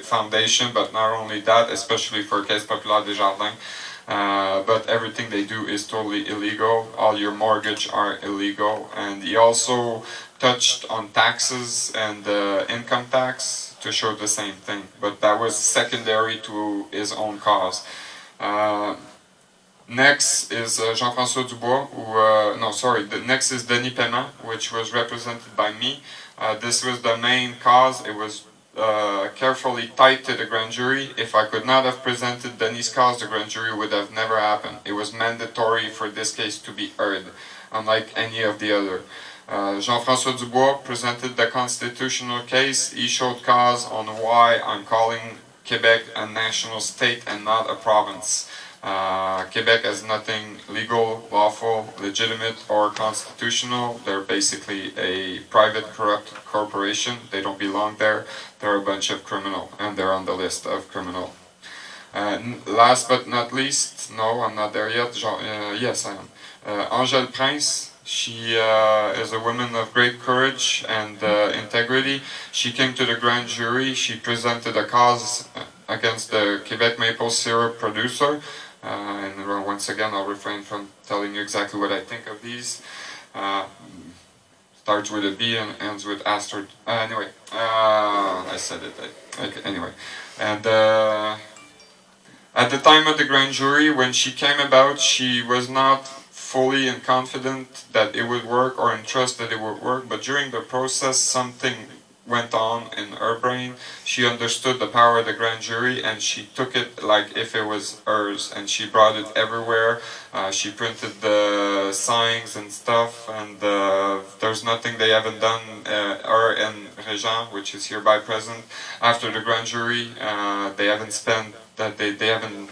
foundation, but not only that, especially for Caisse Populaire Desjardins. But everything they do is totally illegal. All your mortgage are illegal. And he also touched on taxes and income tax to show the same thing. But that was secondary to his own cause. Next is Jean-François Dubois, next is Denis Paiement, which was represented by me. This was the main cause. It was carefully tied to the grand jury. If I could not have presented Denis' cause, the grand jury would have never happened. It was mandatory for this case to be heard, unlike any of the other. Jean-François Dubois presented the constitutional case. He showed cause on why I'm calling Quebec a national state and not a province. Quebec has nothing legal, lawful, legitimate, or constitutional. They're basically a private corrupt corporation. They don't belong there. They're a bunch of criminals, and they're on the list of criminals. Last but not least, no, I'm not there yet. Yes, I am. Angèle Prince. She is a woman of great courage and integrity. She came to the grand jury. She presented a cause against the Quebec maple syrup producer. And once again, I'll refrain from telling you exactly what I think of these. Starts with a B and ends with Astrid. Anyway, I said it. Okay, anyway. And at the time of the grand jury, when she came about, she was not fully and confident that it would work or in trust that it would work. But during the process, something went on in her brain. She understood the power of the grand jury and she took it like if it was hers, and she brought it everywhere. She printed the signs and stuff, and there's nothing they haven't done, her and Régent, which is hereby present, after the grand jury. They haven't spent that they haven't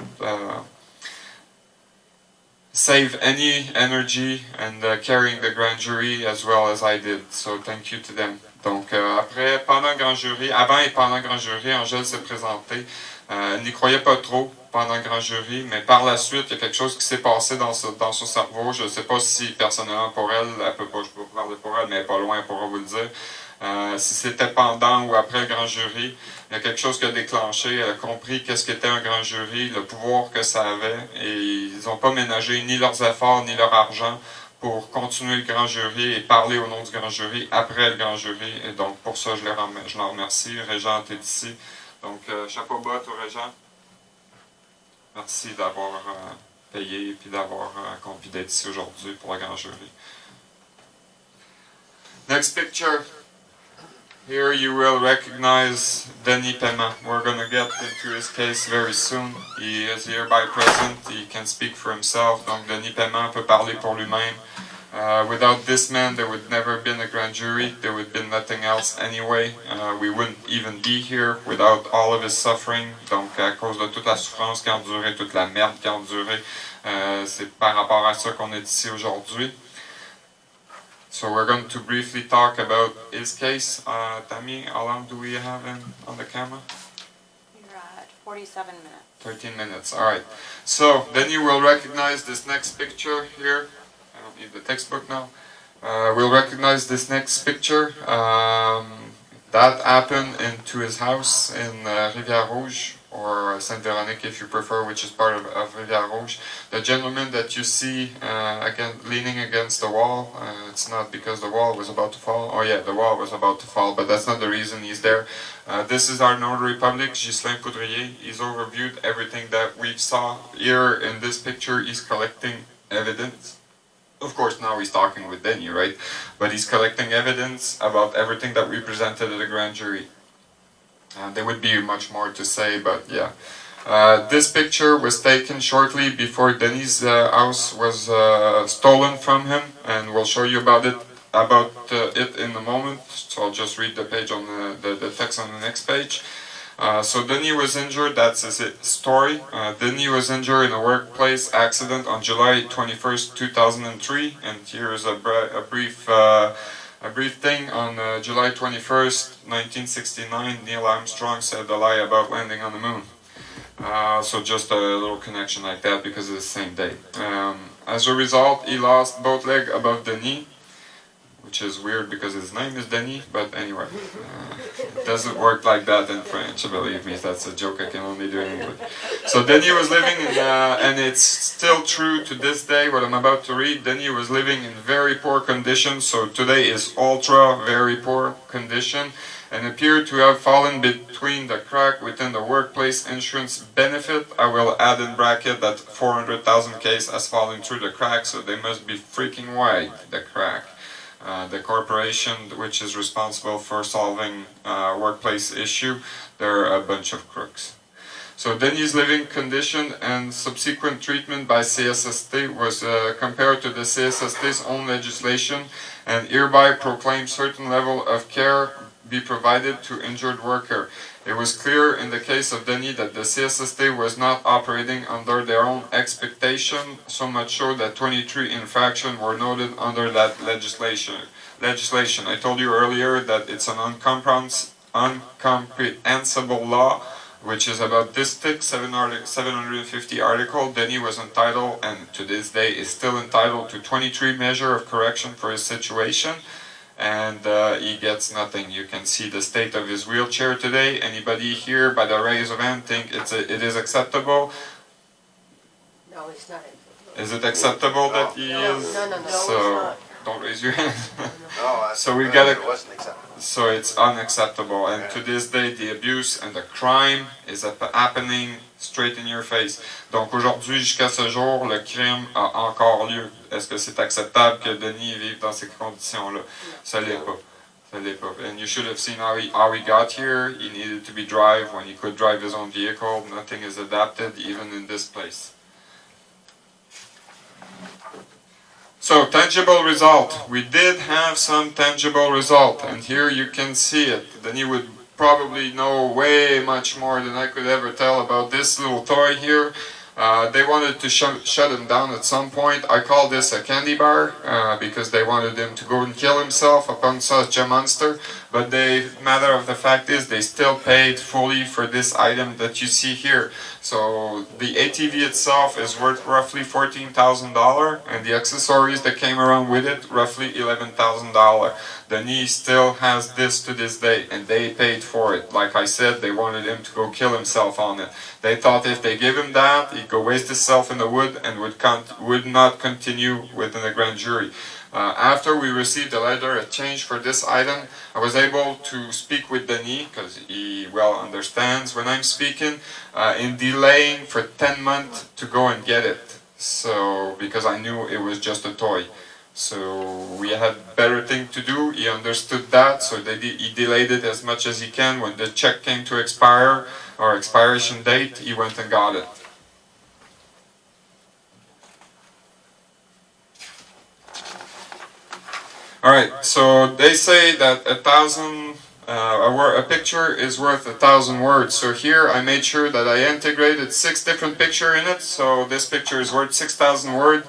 save any energy and carrying the grand jury as well as I did. So thank you to them. Donc après, pendant le grand jury, avant et pendant le grand jury, Angèle s'est présentée. Elle n'y croyait pas trop pendant le grand jury, mais par la suite, il y a quelque chose qui s'est passé dans son cerveau. Je ne sais pas si personnellement pour elle, peut pas, je peux pas parler pour elle, mais elle n'est pas loin, elle pourra vous le dire. Si c'était pendant ou après le grand jury, il y a quelque chose qui a déclenché. Elle a compris qu'est-ce qu'était un grand jury, le pouvoir que ça avait, et ils n'ont pas ménagé ni leurs efforts ni leur argent pour continuer le grand jury et parler au nom du grand jury après le grand jury. Et donc pour ça, je leur remercie. Régent est ici. Donc chapeau bas au Régent. Merci d'avoir payé et puis d'avoir accompli d'être ici aujourd'hui pour le grand jury. Next picture. Here you will recognize Denis Paiement. We're going to get into his case very soon. He is hereby present. He can speak for himself. Donc Denis Paiement peut parler pour lui-même. Without this man, there would never have been a grand jury. There would have been nothing else anyway. We wouldn't even be here without all of his suffering. Donc à cause de toute la souffrance qu'il a endurée, toute la merde qu'il a endurée, c'est par rapport à ça qu'on est ici aujourd'hui. So we're going to briefly talk about his case. Tammy, how long do we have on the camera? You're at 47 minutes. 13 minutes, alright. So then you will recognize this next picture here. I don't need the textbook now. We'll recognize this next picture. That happened into his house in Rivière-Rouge, or Sainte-Véronique if you prefer, which is part of Rivière-Rouge. The gentleman that you see leaning against the wall, it's not because the wall was about to fall. Oh yeah, the wall was about to fall, but that's not the reason he's there. This is our notary public, Ghislain Poudrier. He's overviewed everything that we've saw here in this picture. He's collecting evidence. Of course, now he's talking with Denis, right? But he's collecting evidence about everything that we presented at the grand jury. There would be much more to say, but yeah. This picture was taken shortly before Denis' house was stolen from him, and we'll show you about it in a moment. So I'll just read the page on the text on the next page. So Denis was injured, that's his story. Denis was injured in a workplace accident on July 21st, 2003, and here is a brief thing. On July 21st, 1969, Neil Armstrong said the lie about landing on the moon. So just a little connection like that because it's the same day. As a result, he lost both legs above the knee, which is weird because his name is Denis, but anyway, it doesn't work like that in French, believe me, that's a joke I can only do in English. So Denis was living in, and it's still true to this day, what I'm about to read, Denis was living in very poor conditions, so today is ultra, very poor condition, and appeared to have fallen between the crack within the workplace insurance benefit. I will add in bracket that 400,000 case has fallen through the crack, so they must be freaking wide, the crack. The corporation which is responsible for solving workplace issue, they're a bunch of crooks. So Denis' living condition and subsequent treatment by CSST was compared to the CSST's own legislation, and hereby proclaimed certain level of care be provided to injured worker. It was clear in the case of Denis that the CSST was not operating under their own expectation, so much so that 23 infractions were noted under that legislation. I told you earlier that it's an incomprehensible law, which is about this thick, 750 article. Denis was entitled, and to this day is still entitled, to 23 measures of correction for his situation. And he gets nothing. You can see the state of his wheelchair today. Anybody here, by the raise of hand, think it is acceptable? No, it's not. Is it acceptable that he is? No, So don't raise your hand. No, So we got it wasn't acceptable. So it's unacceptable, and to this day, the abuse and the crime is happening straight in your face. Donc aujourd'hui, jusqu'à ce jour, le crime a encore lieu. Est-ce que c'est acceptable que Denis vive dans ces conditions-là? Ça l'est pas. Ça l'est pas. And you should have seen how he got here. He needed to be drive when he could drive his own vehicle. Nothing is adapted, even in this place. So, tangible result. We did have some tangible result, and here you can see it. Then you would probably know way much more than I could ever tell about this little toy here. They wanted to shut him down at some point. I call this a candy bar because they wanted him to go and kill himself upon such a monster. But the matter of the fact is they still paid fully for this item that you see here. So the ATV itself is worth roughly $14,000, and the accessories that came around with it roughly $11,000. Denis still has this to this day, and they paid for it. Like I said, they wanted him to go kill himself on it. They thought if they give him that, he'd go waste himself in the wood and would not continue within the grand jury. After we received a letter of change for this item, I was able to speak with Denis, because he well understands when I'm speaking, in delaying for 10 months to go and get it. So, because I knew it was just a toy. So we had better thing to do, he understood that, so he delayed it as much as he can. When the check came to expire, or expiration date, he went and got it. Alright, so they say that a picture is worth 1,000 words. So here I made sure that I integrated 6 different pictures in it. So this picture is worth 6,000 words.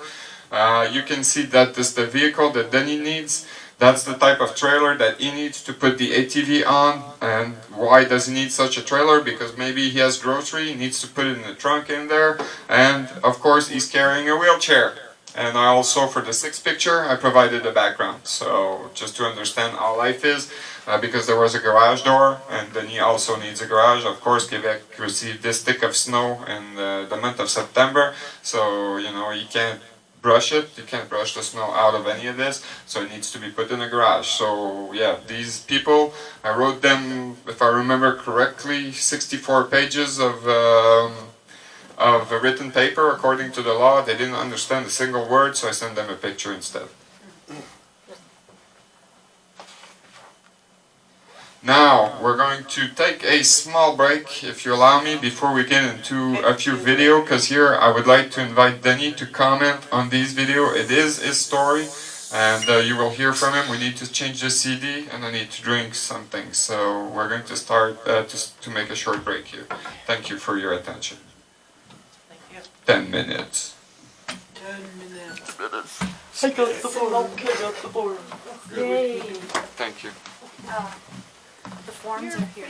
You can see that this is the vehicle that Denis needs. That's the type of trailer that he needs to put the ATV on. And why does he need such a trailer? Because maybe he has grocery, he needs to put it in the trunk in there. And of course he's carrying a wheelchair. And I also, for the 6th picture, I provided a background. So, just to understand how life is, because there was a garage door, and Denis also needs a garage. Of course, Quebec received this thick of snow in the month of September. So, you know, you can't brush it. You can't brush the snow out of any of this. So, it needs to be put in a garage. So, yeah, these people, I wrote them, if I remember correctly, 64 pages of a written paper according to the law. They didn't understand a single word, so I sent them a picture instead. Now, we're going to take a small break, if you allow me, before we get into a few videos, because here I would like to invite Denis to comment on these videos. It is his story, and you will hear from him. We need to change the CD, and I need to drink something. So we're going to start to make a short break here. Thank you for your attention. 10 minutes. 10 minutes. I got the ball. I got the ball. Yay. Thank you. The forms are here.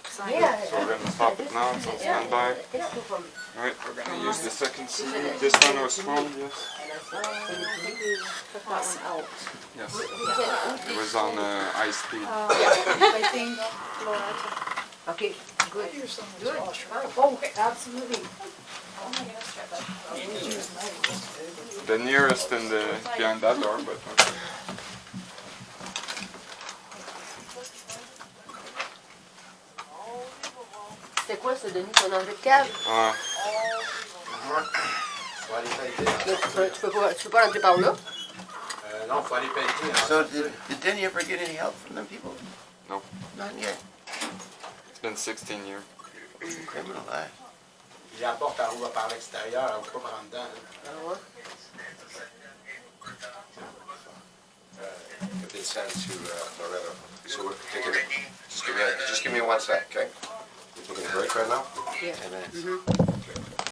Sign. Yeah. So we're gonna stop it now, so stand by. This two from. Right, we're gonna use the second CD. This one was full, yes. I think we took that one out. Yes. It was on high speed. I think Laura took. Okay, good. Good. Oh, absolutely. The nearest in the behind that door, but okay. C'était quoi ça, Denis, ton entrée de cave? Faut aller payer. Mais tu peux pas rentrer par là? Non, faut aller payer. So did Denny ever get any help from them people? No. Not yet. It's been 16 years. Criminal, eh? Il apporte la roue par l'extérieur, on peut pas par en dedans. Ah ouais? Have been sent to Loretto. So we're taking it. Just give me 1 sec, okay? We're taking a break right now. Yeah. 10 minutes. Mhm.